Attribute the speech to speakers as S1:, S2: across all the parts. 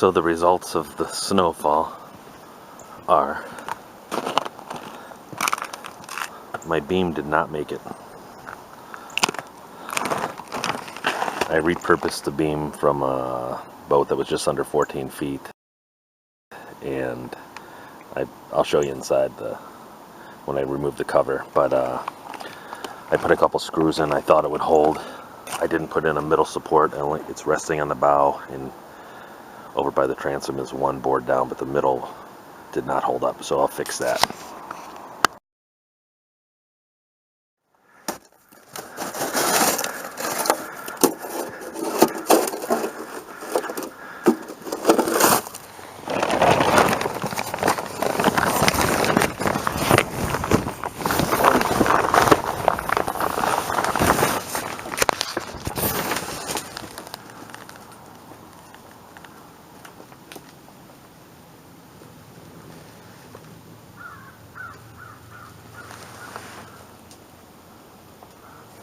S1: So the results of the snowfall are my beam did not make it. I repurposed the beam from a boat that was just under 14 feet, and I'll show you inside when I remove the cover, but I put a couple screws in. I thought it would hold. I didn't put in a middle support. It's resting on the bow, and over by the transom is one board down, but the middle did not hold up, so I'll fix that.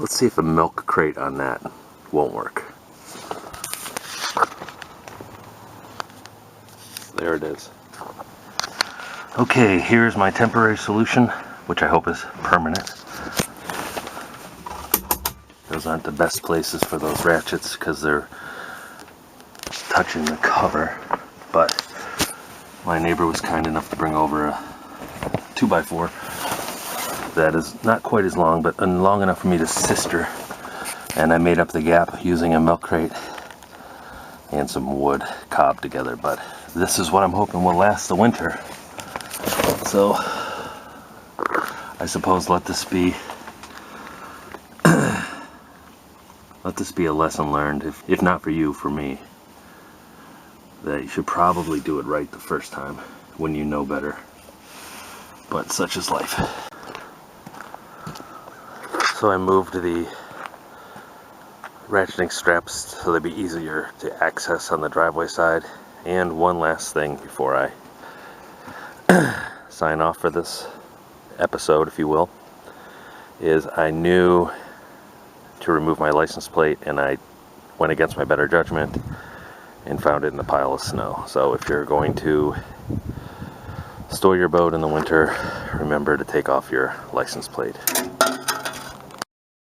S1: Let's see if a milk crate on that won't work. There it is. Okay, here's my temporary solution, which I hope is permanent. Those aren't the best places for those ratchets because they're touching the cover, but my neighbor was kind enough to bring over a 2x4 that is not quite as long, but long enough for me to sister, and I made up the gap using a milk crate and some wood cobbed together. But this is what I'm hoping will last the winter, so I suppose let this be a lesson learned, if not for you, for me, that you should probably do it right the first time when you know better, but such is life. So I moved the ratcheting straps so they'd be easier to access on the driveway side. And one last thing before I sign off for this episode, if you will, is I knew to remove my license plate, and I went against my better judgment and found it in a pile of snow. So if you're going to store your boat in the winter, remember to take off your license plate.